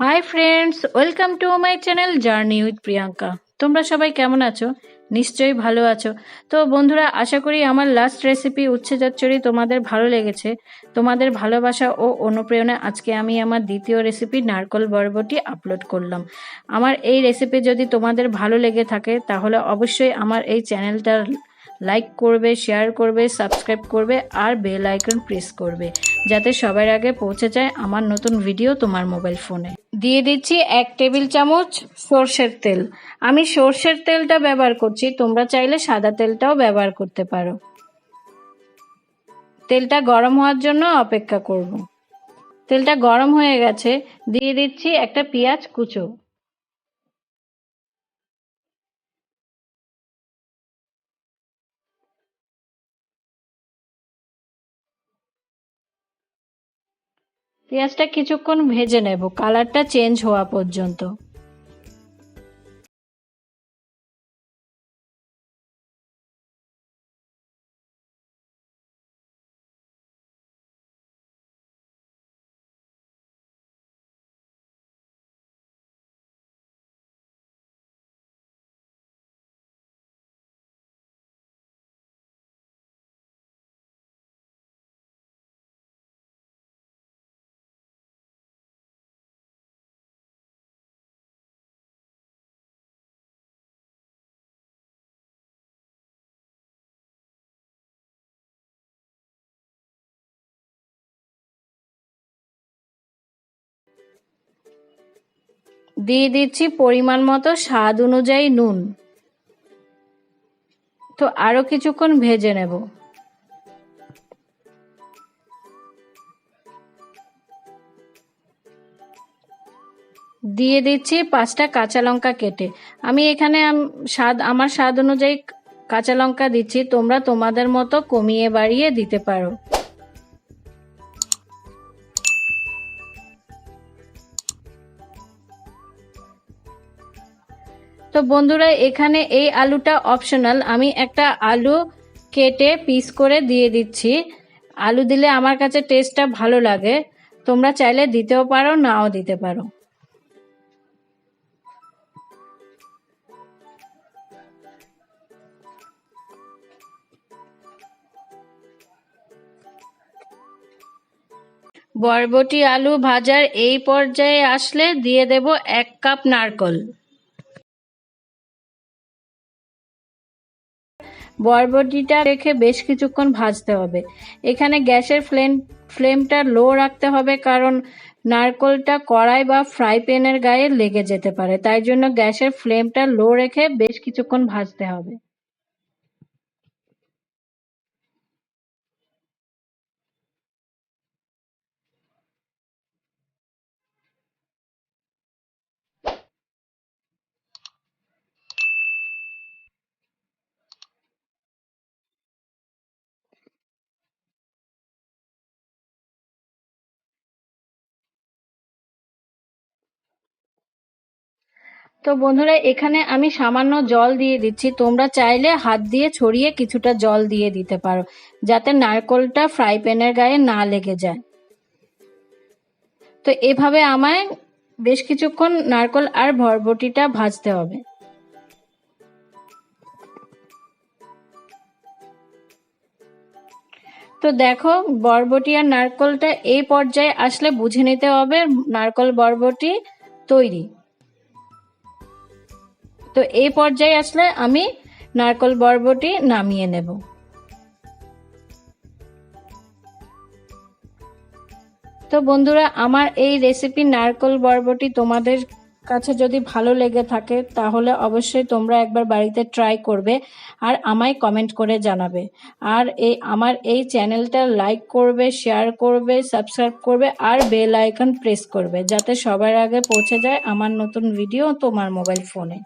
Hi friends, welcome to my channel journey with Priyanka. তোমরা সবাই কেমন আছো? নিশ্চয়ই ভালো আছো। তো বন্ধুরা, আশা করি আমার লাস্ট রেসিপি উচ্ছে চচ্চড়ি তোমাদের ভালো লেগেছে। তোমাদের ভালোবাসা ও অনুপ্রেরণা আজকে আমি আমার দ্বিতীয় রেসিপি নারকল বরবটি আপলোড করলাম। আমার এই রেসিপি যদি তোমাদের ভালো লেগে থাকে তাহলে অবশ্যই আমার এই চ্যানেলটা লাইক করবে, শেয়ার করবে, সাবস্ক্রাইব করবে আর বেল আইকন প্রেস করবে, যাতে সবার আগে পৌঁছে যায় আমার নতুন ভিডিও তোমার মোবাইল ফোনে। দিয়ে দিচ্ছি 1 টেবিল চামচ সর্ষের তেল। আমি সর্ষের তেলটা ব্যবহার করছি, তোমরা চাইলে সাদা তেলটাও ব্যবহার করতে পারো। তেলটা গরম হওয়ার জন্য অপেক্ষা করব। তেলটা গরম হয়ে গেছে, দিয়ে দিচ্ছি একটা পেঁয়াজ কুচো। পেঁয়াজটা কিছুক্ষণ ভেজে নেব, কালারটা চেঞ্জ হওয়া পর্যন্ত। দিয়ে দিচ্ছি পরিমাণ মতো স্বাদ অনুযায়ী নুন। তো আরো কিছুক্ষণ ভেজে নেব। দিয়ে দিচ্ছি 5টা কাঁচা লঙ্কা কেটে। আমি এখানে আমার স্বাদ অনুযায়ী কাঁচা লঙ্কা দিচ্ছি, তোমরা তোমাদের মতো কমিয়ে বাড়িয়ে দিতে পারো। তো বন্ধুরা, এখানে এই আলুটা অপশনাল, আমি একটা আলু কেটে পিস করে দিয়ে দিচ্ছি। আলু দিলে আমার কাছে টেস্টটা ভালো লাগে, তোমরা চাইলে দিতেও পারো, নাও দিতে পারো। বরবটি আলু ভাজার এই পর্যায়ে আসলে দিয়ে দেব 1 কাপ নারকল। বরবটিটা রেখে বেশ কিছুক্ষণ ভাজতে হবে। এখানে গ্যাসের ফ্লেমটা লো রাখতে হবে, কারণ নারকলটা কড়াই বা ফ্রাই প্যানের গায়ে লেগে যেতে পারে, তাই জন্য গ্যাসের ফ্লেমটা লো রেখে বেশ কিছুক্ষণ ভাজতে হবে। তো বন্ধুরা, এখানে আমি সামান্য জল দিয়ে দিচ্ছি, তোমরা চাইলে হাত দিয়ে ছড়িয়ে কিছুটা জল দিয়ে দিতে পারো, যাতে নারকলটা ফ্রাই প্যানের গায়ে না লেগে যায়। তো এভাবে আমায় বেশ কিছুক্ষণ নারকল আর বরবটিটা ভাজতে হবে। তো দেখো, বরবটি আর নারকলটা এই পর্যায়ে আসলে বুঝে নিতে হবে নারকল বরবটি তৈরি। তো এই পর্যায়ে আসলে আমি নারকল বরবটি নামিয়ে নেব। তো বন্ধুরা, আমার এই রেসিপি নারকল বরবটি তোমাদের কাছে যদি ভালো লেগে থাকে তাহলে অবশ্যই তোমরা একবার বাড়িতে ট্রাই করবে আর আমায় কমেন্ট করে জানাবে। আর আমার এই চ্যানেলটা লাইক করবে, শেয়ার করবে, সাবস্ক্রাইব করবে আর বেল আইকন প্রেস করবে, যাতে সবার আগে পৌঁছে যায় আমার নতুন ভিডিও তোমার মোবাইল ফোনে।